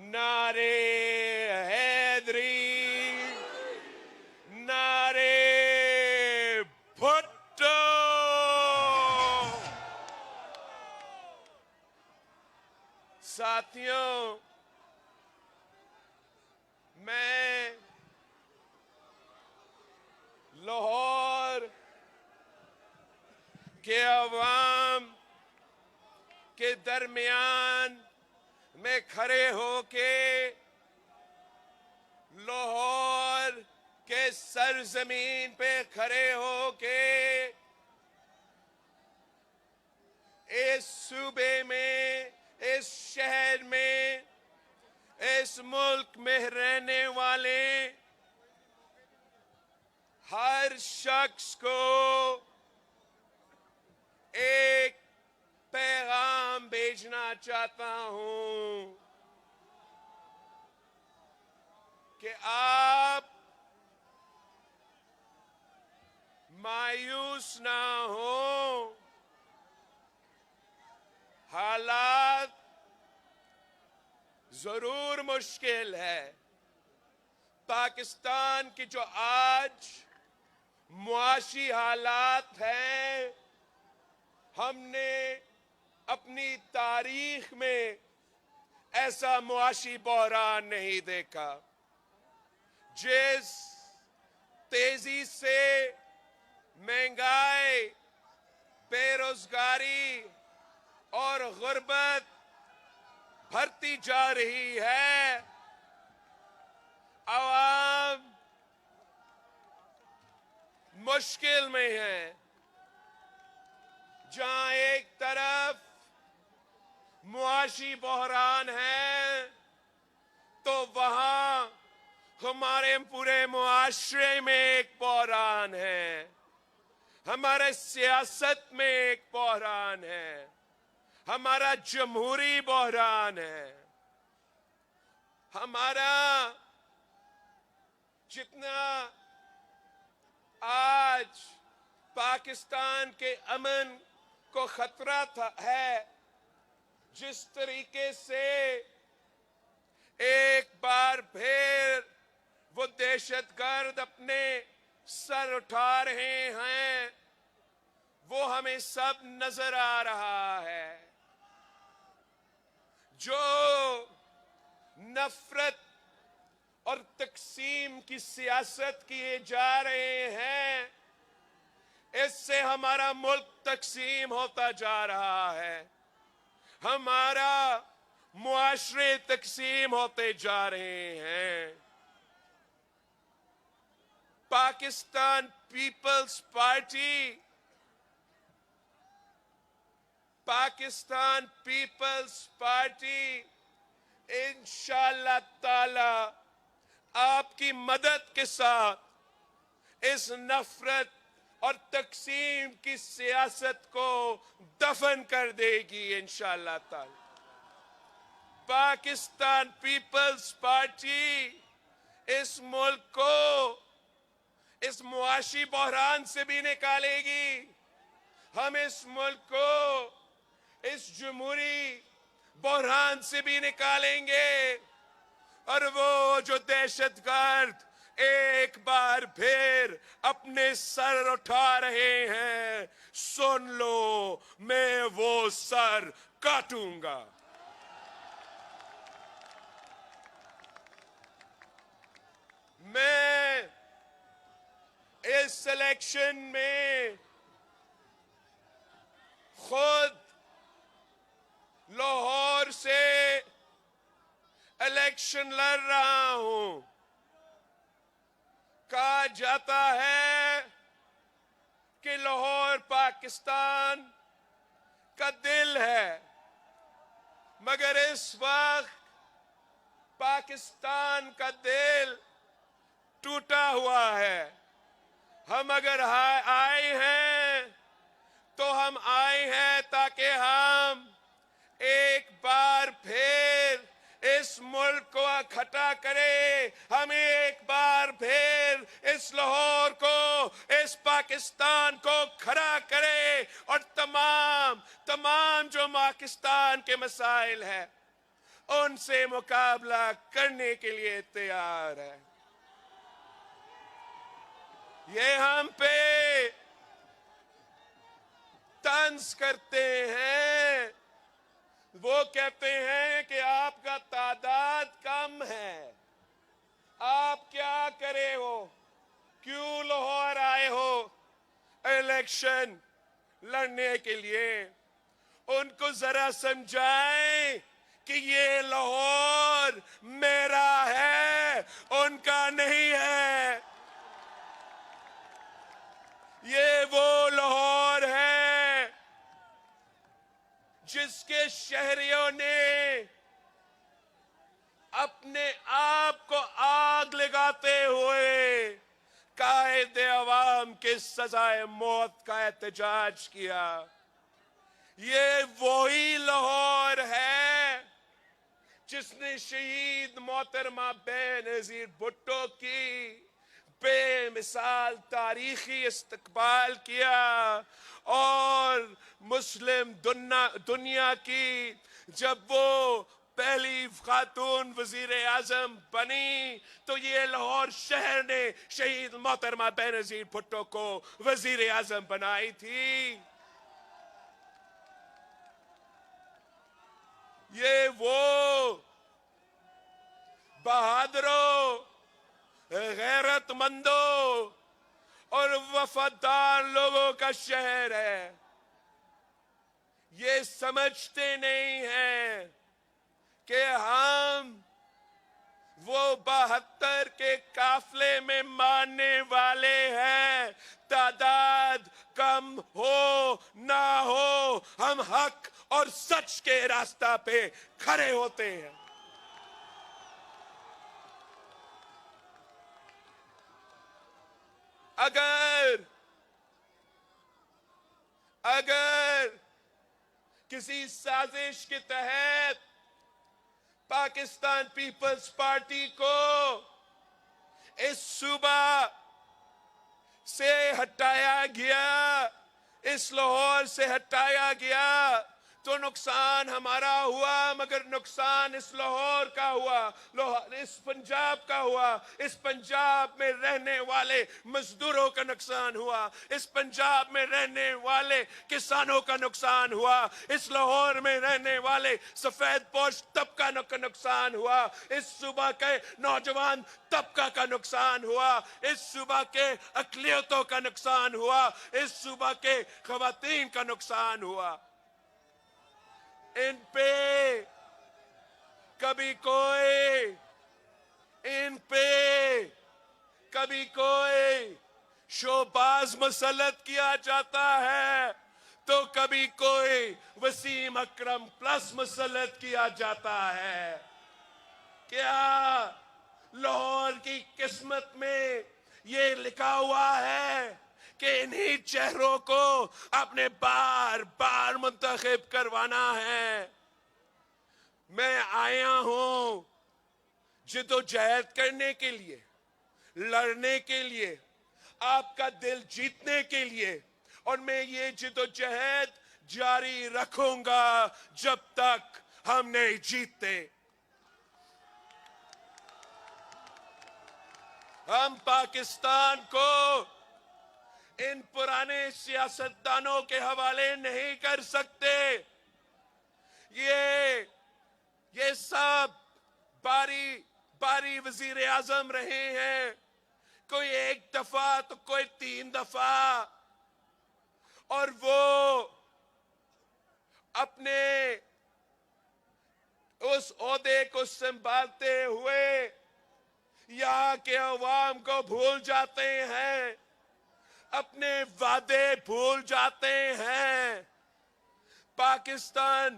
नारे हैदरी, साथियों, मैं लाहौर के अवाम के दरमियान में खड़े होके लाहौर के सरजमीन पे खड़े होके इस सूबे में, इस शहर में, इस मुल्क में रहने वाले हर शख्स को एक पैगाम भेजना चाहता हूं कि आप मायूस ना हो। हालात जरूर मुश्किल है। पाकिस्तान की जो आज मुआशी हालात हैं, हमने अपनी तारीख में ऐसा मुआशी बहरान नहीं देखा। जिस तेजी से महंगाई, बेरोजगारी और गुर्बत बढ़ती जा रही है, आवाम मुश्किल में है। जहां एक तरफ मुआशी बहरान है, तो वहां हमारे पूरे मुआशरे में एक बहरान है, हमारे सियासत में एक बहरान है, हमारा जमहूरी बहरान है। हमारा जितना आज पाकिस्तान के अमन को खतरा है, जिस तरीके से एक बार फिर वो दहशतगर्द अपने सर उठा रहे हैं, वो हमें सब नजर आ रहा है। जो नफरत और तकसीम की सियासत किए जा रहे हैं, इससे हमारा मुल्क तकसीम होता जा रहा है, हमारा मुआशरे तकसीम होते जा रहे हैं। Pakistan Peoples Party, Pakistan Peoples Party इंशाअल्लाह ताला आपकी मदद के साथ इस नफरत और तकसीम की सियासत को दफन कर देगी इंशाअल्लाह ताला। पाकिस्तान पीपल्स पार्टी इस मुल्क को इस मुआशी बहरान से भी निकालेगी। हम इस मुल्क को इस जमहूरी बहरान से भी निकालेंगे, और वो जो दहशतगर्द एक बार फिर अपने सर उठा रहे हैं, सुन लो, मैं वो सर काटूंगा। मैं इस इलेक्शन में खुद लाहौर से इलेक्शन लड़ रहा हूं। कहा जाता है कि लाहौर पाकिस्तान का दिल है, मगर इस वक्त पाकिस्तान का दिल टूटा हुआ है। हम अगर आए हैं तो हम आए हैं ताकि हम एक बार फिर इस मुल्क को इकट्ठा करें, हम एक बार फिर इस लाहौर को, इस पाकिस्तान को खड़ा करें, और तमाम जो पाकिस्तान के मसाइल हैं उनसे मुकाबला करने के लिए तैयार है। ये हम पे तंज करते हैं, वो कहते हैं कि आपका तादाद कम है, आप क्या करे हो, क्यों लाहौर आए हो इलेक्शन लड़ने के लिए। उनको जरा समझाएं कि ये लाहौर मेरा है, उनका नहीं है। ये वो लाहौर है जिसके शहरियों ने अपने आप को आग लगाते हुए कायदे अवाम के सजाए मौत का एहतजाज किया। ये वही लाहौर है जिसने शहीद मोहतरमा बेनजीर भुट्टो की बेमिसाल तारीखी इस्तकबाल किया और मुस्लिम दुनिया की जब वो पहली खातून वजीर आजम बनी तो ये लाहौर शहर ने शहीद मोहतरमा बेनजीर भुट्टो को वजीर आजम बनाई थी। ये वो बहादुरों, गैरतमंदों और वफादार लोगों का शहर है। ये समझते नहीं हैं कि हम वो 72 के काफले में मानने वाले हैं। तादाद कम हो ना हो, हम हक और सच के रास्ता पे खड़े होते हैं। अगर किसी साजिश के तहत पाकिस्तान पीपल्स पार्टी को इस सूबा से हटाया गया, इस लाहौर से हटाया गया, तो नुकसान हमारा हुआ, मगर नुकसान इस लाहौर का हुआ, इस पंजाब का हुआ। इस पंजाब में रहने वाले मजदूरों का नुकसान हुआ, इस पंजाब में रहने वाले किसानों का नुकसान हुआ, इस लाहौर में रहने वाले सफेद पोश तबका का नुकसान हुआ, इस सूबा के नौजवान तबका का नुकसान हुआ, इस सूबा के अकलियतों का नुकसान हुआ, इस सूबा के खवातीन का नुकसान हुआ। इन पे कभी कोई शोबाज मुसल्लत किया जाता है तो कभी कोई वसीम अकरम प्लस मुसल्लत किया जाता है। क्या लाहौर की किस्मत में ये लिखा हुआ है कि इन्हीं चेहरों को आपने बार बार मुंतखब करवाना है? मैं आया हूं जिद्दोजहद करने के लिए, लड़ने के लिए, आपका दिल जीतने के लिए, और मैं ये जिद्दोजहद जारी रखूंगा जब तक हम नहीं जीतते। हम पाकिस्तान को इन पुराने सियासतदानों के हवाले नहीं कर सकते। ये सब बारी वजीर आजम रहे हैं, कोई एक दफा तो कोई 3 दफा, और वो अपने उस ओहदे को संभालते हुए यहाँ के अवाम को भूल जाते हैं, अपने वादे भूल जाते हैं। पाकिस्तान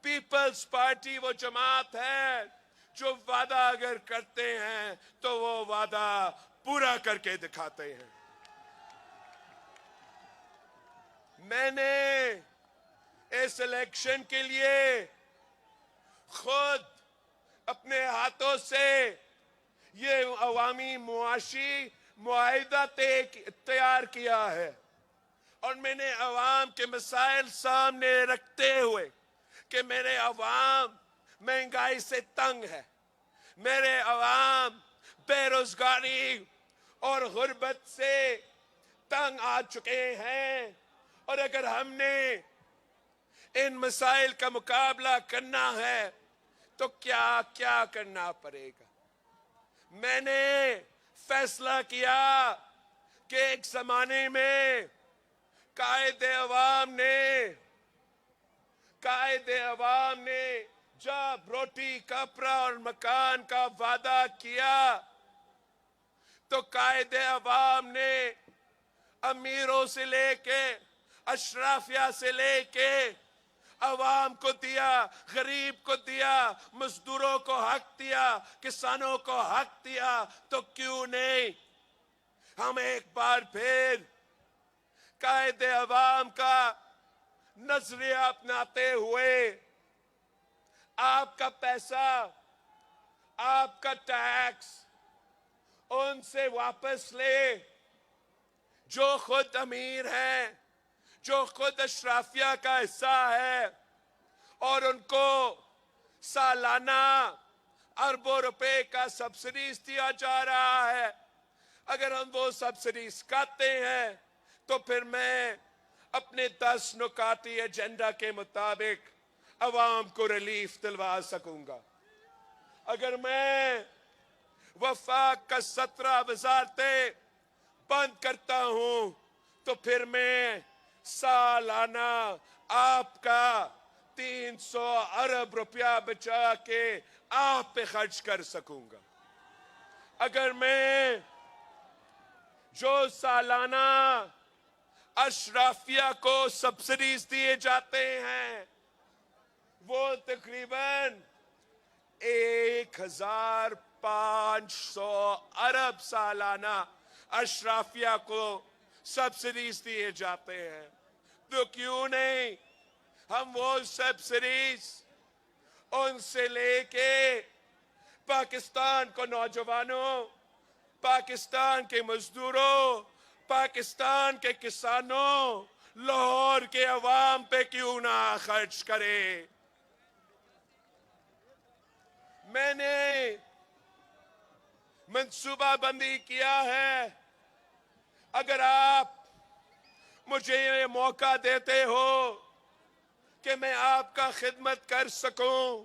पीपल्स पार्टी वो जमात है जो वादा अगर करते हैं तो वो वादा पूरा करके दिखाते हैं। मैंने इस इलेक्शन के लिए खुद अपने हाथों से ये अवामी मुआशी मुआहिदा तैयार किया है, और मैंने अवाम के मसाइल सामने रखते हुए कि मेरे अवाम महंगाई से तंग है, मेरे अवाम बेरोजगारी और गुर्बत से तंग आ चुके हैं, और अगर हमने इन मसाइल का मुकाबला करना है तो क्या क्या करना पड़ेगा। मैंने फैसला किया कि एक जमाने में कायदे अवाम ने जब रोटी कपड़ा और मकान का वादा किया तो कायदे अवाम ने अमीरों से लेके अशराफिया से लेके अवाम को दिया, गरीब को दिया, मजदूरों को हक दिया, किसानों को हक दिया। तो क्यों नहीं हम एक बार फिर कायदे अवाम का नजरिया अपनाते हुए आपका पैसा, आपका टैक्स उनसे वापस ले जो खुद अमीर हैं, जो खुद अशराफिया का हिस्सा है, और उनको सालाना अरबों रुपए का सब्सिडीज दिया जा रहा है। अगर हम वो सब्सिडीज काटते हैं तो फिर मैं अपने 10 नुकाती एजेंडा के मुताबिक अवाम को रिलीफ दिलवा सकूंगा। अगर मैं वफाक का 17 वजारतें बंद करता हूं तो फिर मैं सालाना आपका 300 अरब रुपया बचा के आप पे खर्च कर सकूंगा। अगर मैं जो सालाना अशराफिया को सब्सिडीज दिए जाते हैं वो तकरीबन 1500 अरब सालाना अशराफिया को सब्सिडीज दिए जाते हैं, तो क्यों नहीं हम वो सब्सिडीज उनसे लेके पाकिस्तान को नौजवानों, पाकिस्तान के मजदूरों, पाकिस्तान के किसानों, लाहौर के अवाम पे क्यों ना खर्च करें। मैंने मंसूबाबंदी किया है, अगर आप मुझे ये मौका देते हो कि मैं आपका खिदमत कर सकूं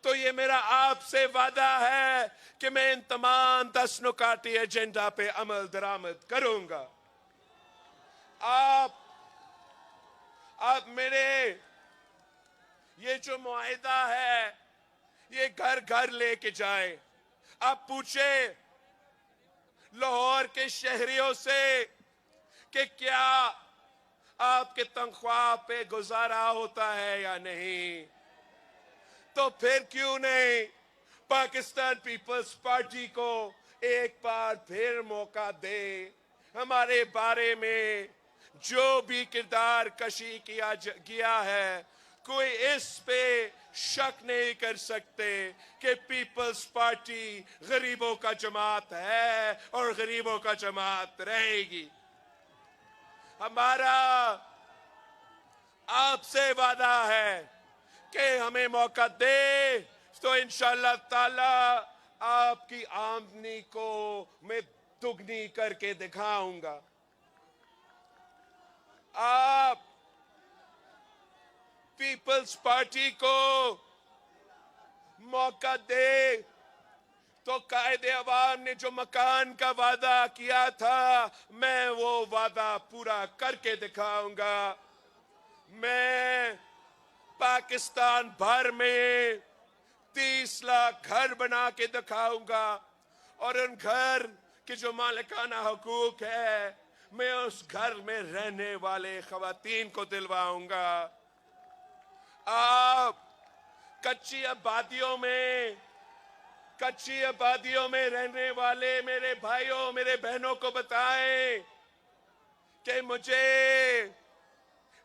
तो ये मेरा आपसे वादा है कि मैं इन तमाम 10 नुकाती एजेंडा पे अमल दरामद करूंगा। आप मेरे ये जो मुआहिदा है ये घर घर लेके जाए। आप पूछे लाहौर के शहरियों से कि क्या आपके तनख्वाह पे गुजारा होता है या नहीं, तो फिर क्यों नहीं पाकिस्तान पीपल्स पार्टी को एक बार फिर मौका दे। हमारे बारे में जो भी किरदार कशी किया है, कोई इस पे शक नहीं कर सकते कि पीपल्स पार्टी गरीबों का जमात है और गरीबों का जमात रहेगी। हमारा आपसे वादा है कि हमें मौका दे तो इंशाअल्लाह ताला आपकी आमदनी को मैं दुगनी करके दिखाऊंगा। आप पीपल्स पार्टी को मौका दे तो कायदे अवाम ने जो मकान का वादा किया था मैं वो वादा पूरा करके दिखाऊंगा। मैं पाकिस्तान भर में 30 लाख घर बना के दिखाऊंगा और उन घर के जो मालिकाना हुकूक है मैं उस घर में रहने वाले खवातीन को दिलवाऊंगा। आप कच्ची आबादियों में रहने वाले मेरे भाइयों, मेरे बहनों को बताएं कि मुझे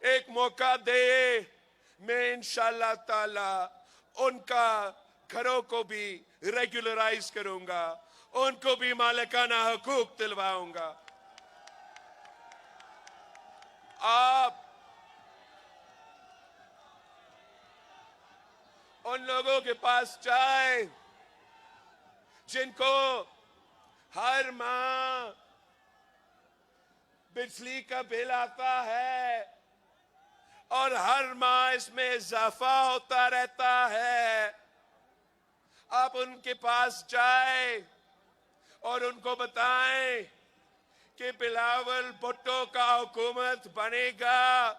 एक मौका दे, मैं इंशाअल्लाह ताला उनका घरों को भी रेगुलराइज करूंगा, उनको भी मालिकाना हुकूक दिलवाऊंगा। आप उन लोगों के पास जाए जिनको हर माह बिजली का बिल आता है, और हर माह इसमें इजाफा होता रहता है। आप उनके पास जाए और उनको बताएं कि बिलावल भुट्टो का हुकूमत बनेगा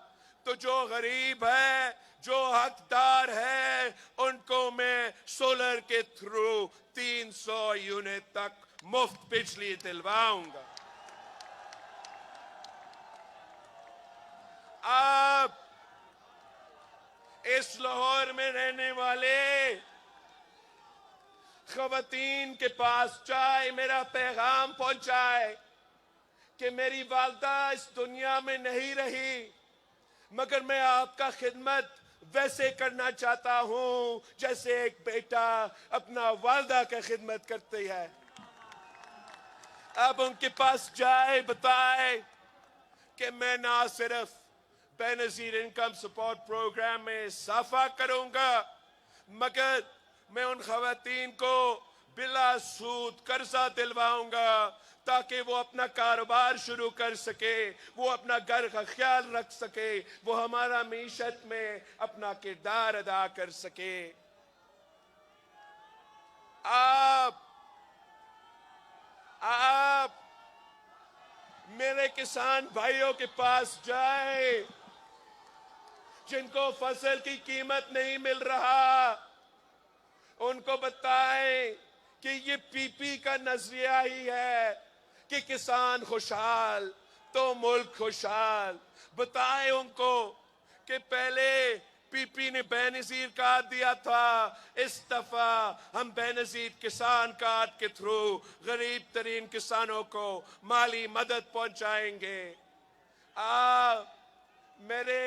तो जो गरीब है, जो हकदार है, उनको मैं सोलर के थ्रू 300 यूनिट तक मुफ्त बिजली दिलवाऊंगा। आप इस लाहौर में रहने वाले खवातीन के पास जाए, मेरा पैगाम पहुंचाए कि मेरी वालदा इस दुनिया में नहीं रही, मगर मैं आपका खिदमत वैसे करना चाहता हूं जैसे एक बेटा अपना वालदा का खिदमत करती है। अब उनके पास जाए, बताए कि मैं ना सिर्फ बेनजीर इनकम सपोर्ट प्रोग्राम में इजाफा करूंगा, मगर मैं उन खवातीन को बिला सूद कर्जा दिलवाऊंगा ताकि वो अपना कारोबार शुरू कर सके, वो अपना घर का ख्याल रख सके, वो हमारा मीशत में अपना किरदार अदा कर सके। आप मेरे किसान भाइयों के पास जाए जिनको फसल की कीमत नहीं मिल रहा, उनको बताएं कि ये पीपी का नजरिया ही है कि किसान खुशहाल तो मुल्क खुशहाल। बताएं उनको कि पहले पीपी ने बेनजीर कार्ड दिया था, इस दफा हम बेनजीर किसान कार्ड के थ्रू गरीब तरीन किसानों को माली मदद पहुंचाएंगे। मेरे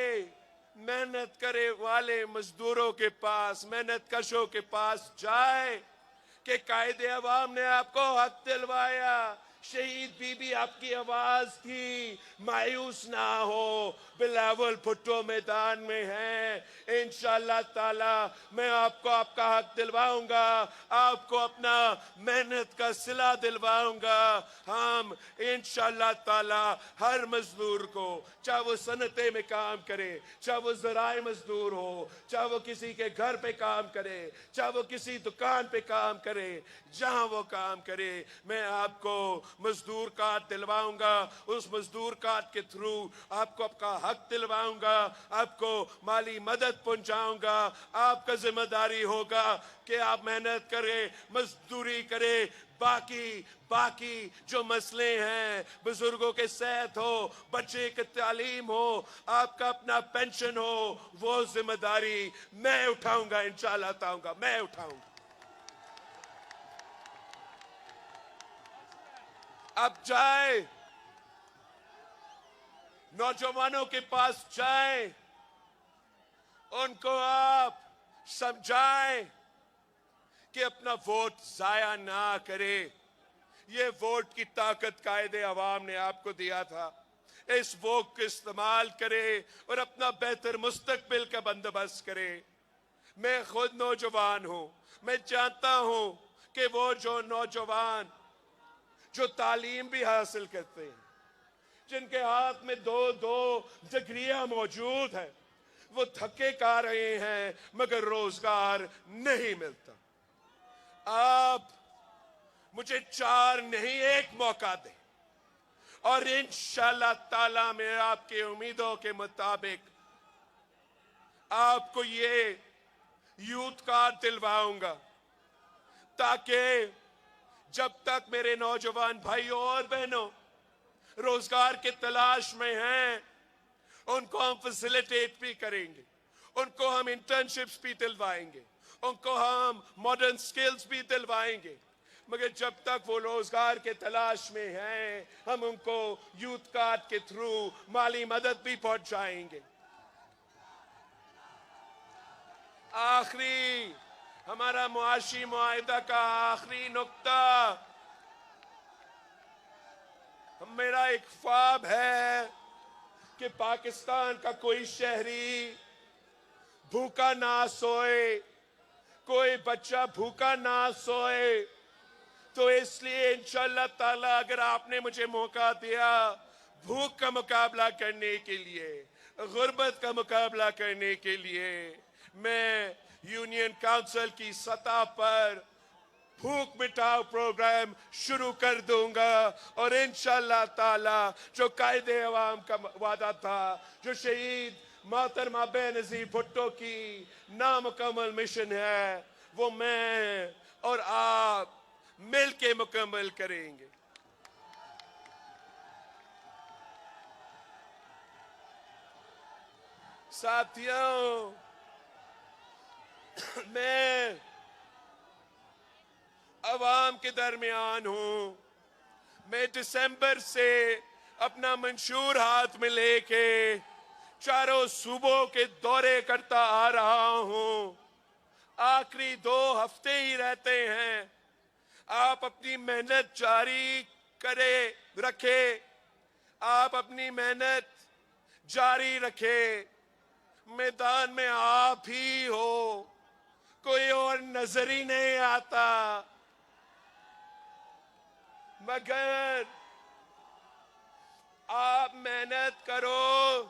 मेहनत करे वाले मजदूरों के पास, मेहनत कशों के पास जाए कि कायदे अवाम ने आपको हक दिलवाया, शहीद बीबी आपकी आवाज थी, मायूस ना हो, बिलावल भुट्टो मैदान में हैं, इंशाअल्लाह ताला मैं आपको आपका हक दिलवाऊंगा, आपको अपना मेहनत का सिला दिलवाऊंगा। हम इंशाअल्लाह ताला हर मजदूर को, चाहे वो सनते में काम करे, चाहे वो ज़राए मजदूर हो, चाहे वो किसी के घर पे काम करे, चाहे वो किसी दुकान पे काम करे, जहां वो काम करे, मैं आपको मजदूर कार्ड दिलवाऊंगा। उस मजदूर कार्ड के थ्रू आपको आपका हक दिलवाऊंगा, आपको माली मदद पहुंचाऊंगा। आपका जिम्मेदारी होगा कि आप मेहनत करें, मजदूरी करें, बाकी जो मसले हैं, बुजुर्गों के सेहत हो, बच्चे की तालीम हो, आपका अपना पेंशन हो, वो जिम्मेदारी मैं उठाऊंगा, इंशाअल्लाह ताला मैं उठाऊंगा। अब जाए, नौजवानों के पास जाए, उनको आप समझाएं कि अपना वोट जाया ना करे। ये वोट की ताकत कायदे अवाम ने आपको दिया था, इस वोट को इस्तेमाल करे और अपना बेहतर मुस्तकबिल का बंदोबस्त करे। मैं खुद नौजवान हूं, मैं जानता हूं कि वो जो नौजवान जो तालीम भी हासिल करते हैं, जिनके हाथ में दो डिग्रियां मौजूद है, वो धक्के खा रहे हैं मगर रोजगार नहीं मिलता। आप मुझे 4 नहीं 1 मौका दें और इंशाअल्लाह ताला मैं आपकी उम्मीदों के मुताबिक आपको ये यूथ कार्ड दिलवाऊंगा, ताकि जब तक मेरे नौजवान भाइयों और बहनों रोजगार की तलाश में हैं, उनको हम फैसिलिटेट भी करेंगे, उनको हम इंटर्नशिप्स भी दिलवाएंगे, उनको हम मॉडर्न स्किल्स भी दिलवाएंगे। मगर जब तक वो रोजगार के तलाश में हैं, हम उनको यूथ कार्ड के थ्रू माली मदद भी पहुंचाएंगे। आखिरी हमारा मुआशी मुआहिदा का आखिरी नुक्ता, मेरा एक ख्वाब है कि पाकिस्तान का कोई शहरी भूखा ना सोए, कोई बच्चा भूखा ना सोए। तो इसलिए इंशाअल्लाह ताला अगर आपने मुझे मौका दिया भूख का मुकाबला करने के लिए, गुर्बत का मुकाबला करने के लिए मैं यूनियन काउंसिल की सतह पर भूख मिटाओ प्रोग्राम शुरू कर दूंगा और इंशाअल्लाह ताला जो कायदे अवाम का वादा था, जो शहीद मोहतरमा बेनजीर भुट्टो की नामुकम्मल मिशन है, वो मैं और आप मिल के मुकम्मल करेंगे। साथियों, मैं अवाम के दरमियान हूं। मैं दिसंबर से अपना मंशूर हाथ में लेके चारों सूबों के दौरे करता आ रहा हूं। आखिरी 2 हफ्ते ही रहते हैं। आप अपनी मेहनत जारी रखे, आप अपनी मेहनत जारी रखे। मैदान में आप ही हो, कोई और नजर ही नहीं आता। मगर आप मेहनत करो।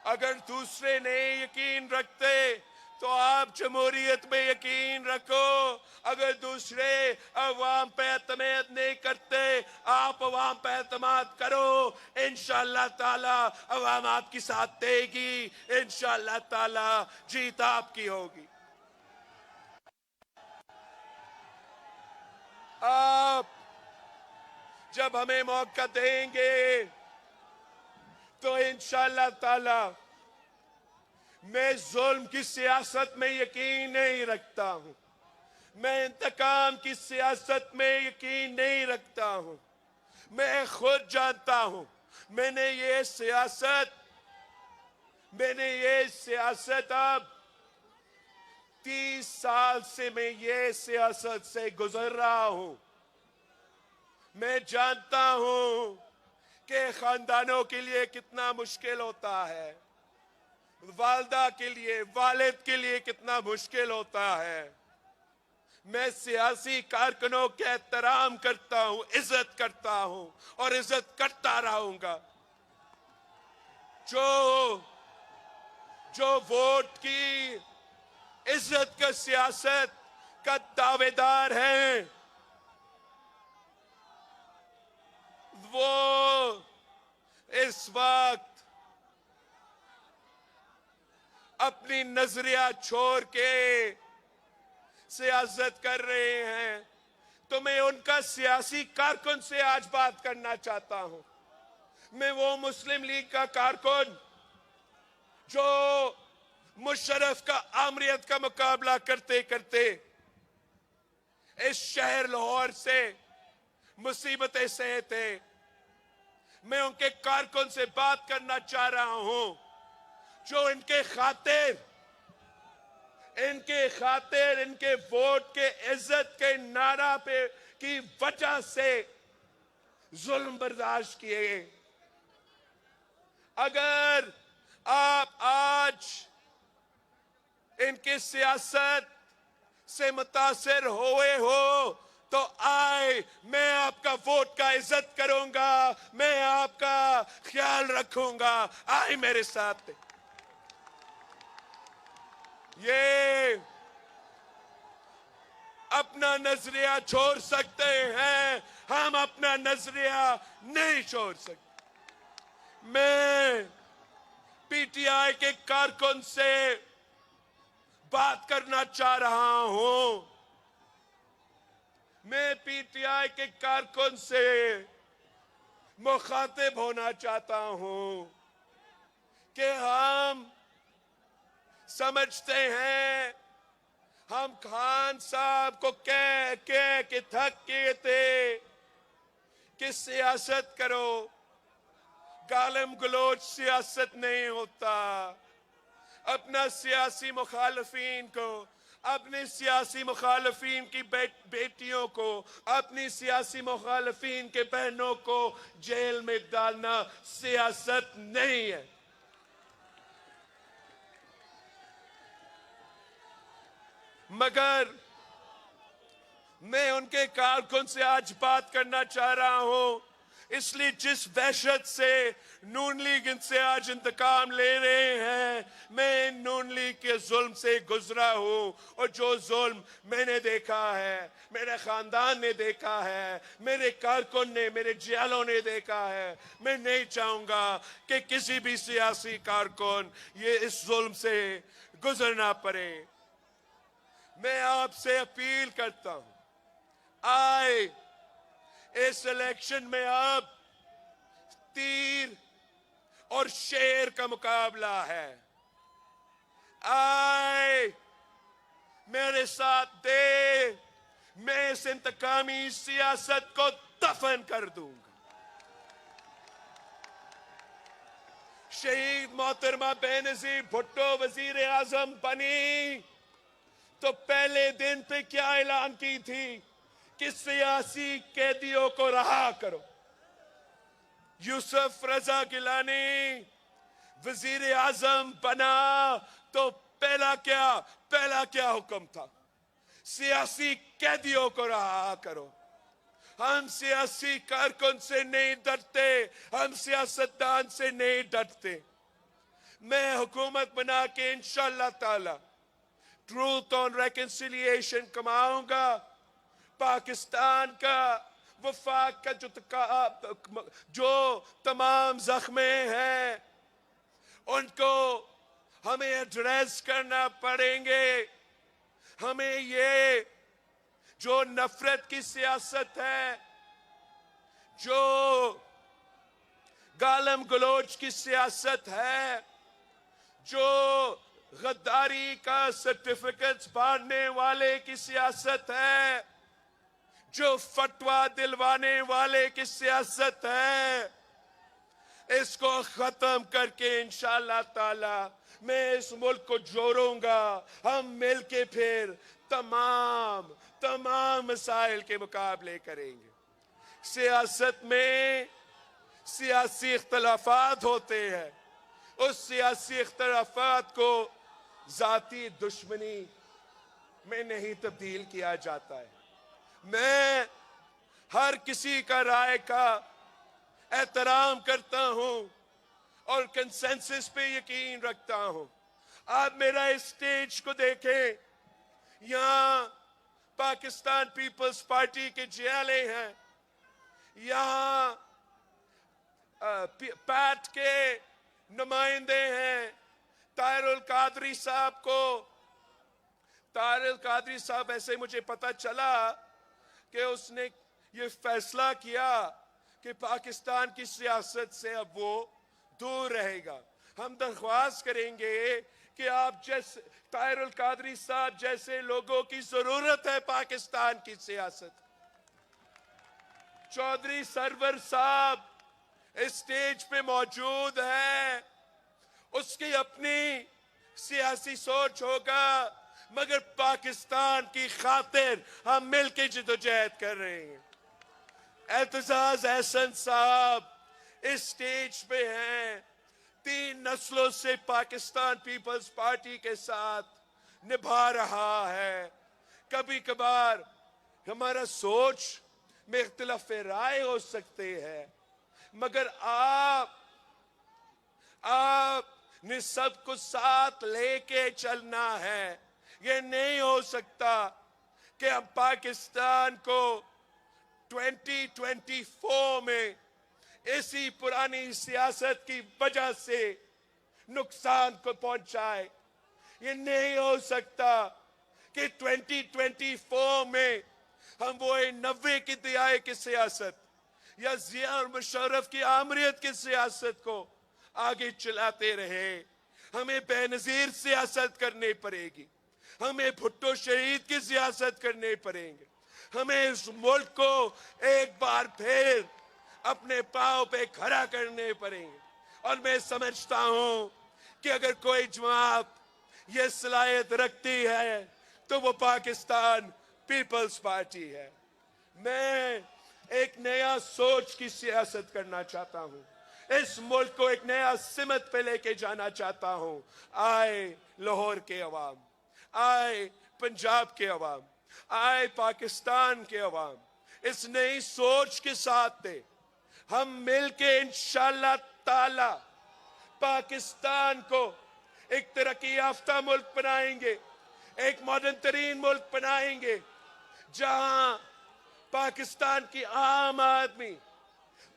अगर दूसरे नहीं यकीन रखते तो आप जमहूरियत में यकीन रखो। अगर दूसरे अवाम पे एतमाद नहीं करते, आप अवाम पे एतमाद करो। इंशाअल्लाह ताला अवाम आपकी साथ देगी। इंशाअल्लाह ताला जीत आपकी होगी। आप जब हमें मौका देंगे तो इंशाअल्लाह ताला, मैं जुल्म की सियासत में यकीन नहीं रखता हूं, मैं इंतकाम की सियासत में यकीन नहीं रखता हूं। मैं खुद जानता हूं, मैंने ये सियासत अब 30 साल से मैं ये सियासत से गुजर रहा हूं। मैं जानता हूं कि खानदानों के लिए कितना मुश्किल होता है, वालदा के लिए, वालिद के लिए कितना मुश्किल होता है। मैं सियासी कारकुनों के एहतराम करता हूं, इज्जत करता हूं और इज्जत करता रहूंगा। जो वोट की इज्जत का सियासत का दावेदार है, वो इस वक्त अपनी नजरिया छोड़ के सियासत कर रहे हैं। तो मैं उनका सियासी कारकुन से आज बात करना चाहता हूं। मैं वो मुस्लिम लीग का कारकुन जो मुशर्रफ का आमरीत का मुकाबला करते करते इस शहर लाहौर से मुसीबतें सहे थे, मैं उनके कारकुन से बात करना चाह रहा हूं जो इनके खातिर इनके वोट के इज्जत के नारा पे की वजह से जुल्म बर्दाश्त किए। अगर आप आज इनकी सियासत से मुतासिर हुए हो तो आए, मैं आपका वोट का इज्जत करूंगा, मैं आपका ख्याल रखूंगा। आए मेरे साथ। ये अपना नजरिया छोड़ सकते हैं, हम अपना नजरिया नहीं छोड़ सकते। मैं पीटीआई के कारकुन से बात करना चाह रहा हूं। मैं पीटीआई के कारकुन से मुखातिब होना चाहता हूं कि हम समझते हैं, हम खान साहब को कह के थक गए थे कि सियासत करो, गालम गलोच सियासत नहीं होता। अपना सियासी मुखालफीन को, अपने सियासी मुखालफीन की बेटियों को, अपनी सियासी मुखालफीन के बहनों को जेल में डालना सियासत नहीं है। मगर मैं उनके कारकुन से आज बात करना चाह रहा हूं। इसलिए जिस वहशत से नून लीग इनसे आज इंतकाम ले रहे हैं, मैं नून लीग के जुल्म से गुजरा हूं, और जो जुल्म मैंने देखा है, मेरे खानदान ने देखा है, मेरे कारकुन ने, मेरे जियालों ने देखा है, मैं नहीं चाहूंगा कि किसी भी सियासी कारकुन ये इस जुल्म से गुजरना पड़े। मैं आपसे अपील करता हूं, आए इस इलेक्शन में अब तीर और शेर का मुकाबला है। आए मेरे साथ दे, मैं इस इंतकामी सियासत को दफन कर दूंगा। शहीद मोहतरमा बेनजीर भुट्टो वजीर आजम बनी तो पहले दिन पे क्या ऐलान की थी कि सियासी कैदियों को रहा करो। यूसुफ रजा गिलानी वजीर आजम बना तो पहला क्या हुक्म था? सियासी कैदियों को रहा करो। हम सियासी कारकुन से नहीं डरते, हम सियासतदान से नहीं डरते। मैं हुकूमत बना के इंशाअल्लाह ताला ट्रूथ ऑन रेकन्सिलिएशन कमाऊंगा। पाकिस्तान का वफाक का जो तमाम जख्मे हैं उनको हमें एड्रेस करना पड़ेंगे। हमें ये जो नफरत की सियासत है, जो गालम गलोच की सियासत है, जो गद्दारी का सर्टिफिकेट्स बांटने वाले की सियासत है, जो फतवा दिलवाने वाले की सियासत है, इसको खत्म करके इंशाअल्लाह ताला मैं इस मुल्क को जोड़ूंगा। हम मिलके फिर तमाम मसाइल के मुकाबले करेंगे। सियासत में सियासी इख्तलाफात होते हैं, उस सियासी इख्तलाफात को जाती दुश्मनी में नहीं तब्दील किया जाता है। मैं हर किसी का राय का एहतराम करता हूं और कंसेंसस पे यकीन रखता हूं। आप मेरा इस स्टेज को देखें, यहां पाकिस्तान पीपल्स पार्टी के जियाले हैं, यहां पैट के नुमाइंदे हैं। ताहिरुल कादरी साहब ऐसे मुझे पता चला कि उसने ये फैसला किया कि पाकिस्तान की सियासत से अब वो दूर रहेगा। हम दरख्वास्त करेंगे कि आप जैसे ताहिरुल कादरी साहब जैसे लोगों की जरूरत है पाकिस्तान की सियासत। चौधरी सरवर साहब इस स्टेज पे मौजूद है, उसकी अपनी सियासी सोच होगा, मगर पाकिस्तान की खातिर हम मिलकर जिदोजहद कर रहे हैं। एतजाज एहसन साहब इस स्टेज पे हैं, 3 नस्लों से पाकिस्तान पीपल्स पार्टी के साथ निभा रहा है। कभी कभार हमारा सोच में इख्तिलाफ राय हो सकते हैं, मगर आप ने सबको साथ लेके चलना है। ये नहीं हो सकता कि हम पाकिस्तान को 2024 में इसी पुरानी सियासत की वजह से नुकसान को पहुंचाए। ये नहीं हो सकता कि 2024 में हम वो 90 की दिहाई की सियासत या जिया और मुशर्रफ की आमरीत की सियासत को आगे चलाते रहे। हमें बेनजीर सियासत करनी पड़ेगी, हमें भुट्टो शहीद की सियासत करनी पड़ेगी। हमें इस मुल्क को एक बार फिर अपने पांव पे खड़ा करने पड़ेंगे। और मैं समझता हूं कि अगर कोई जमात ये सलाहियत रखती है तो वो पाकिस्तान पीपल्स पार्टी है। मैं एक नया सोच की सियासत करना चाहता हूं, इस मुल्क को एक नया सिमत पे लेके जाना चाहता हूं। आए लाहौर के अवाम, आए पंजाब के अवाम, आए पाकिस्तान के अवाम, इस नई सोच के साथ थे। हम मिलके इंशाल्लाह ताला पाकिस्तान को एक तरक्की याफ्ता मुल्क बनाएंगे, एक मॉडर्न तरीन मुल्क बनाएंगे, जहां पाकिस्तान की आम आदमी,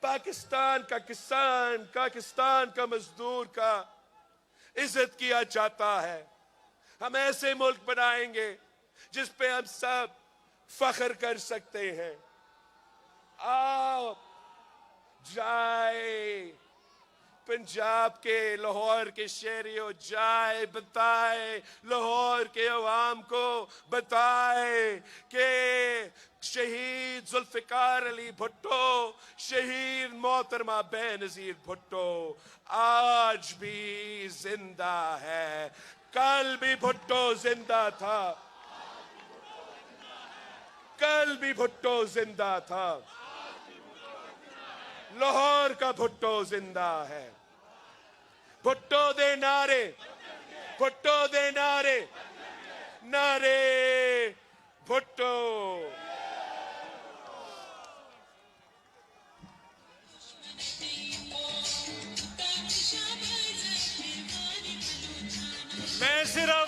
पाकिस्तान का किसान, पाकिस्तान का मजदूर का इज्जत किया जाता है। हम ऐसे मुल्क बनाएंगे जिस पे हम सब फख्र कर सकते हैं। आप जाए पंजाब के लाहौर के शहरियों, जाए बताए लाहौर के अवाम को, बताए कि शहीद जुल्फिकार अली भुट्टो, शहीद मोहतरमा बेनजीर भुट्टो आज भी जिंदा है। कल भी भुट्टो जिंदा था, कल भी भुट्टो जिंदा था, लाहौर का भुट्टो जिंदा है। भुट्टो दे नारे, भुट्टो दे नारे, नारे भुट्टो। मैं सिर्फ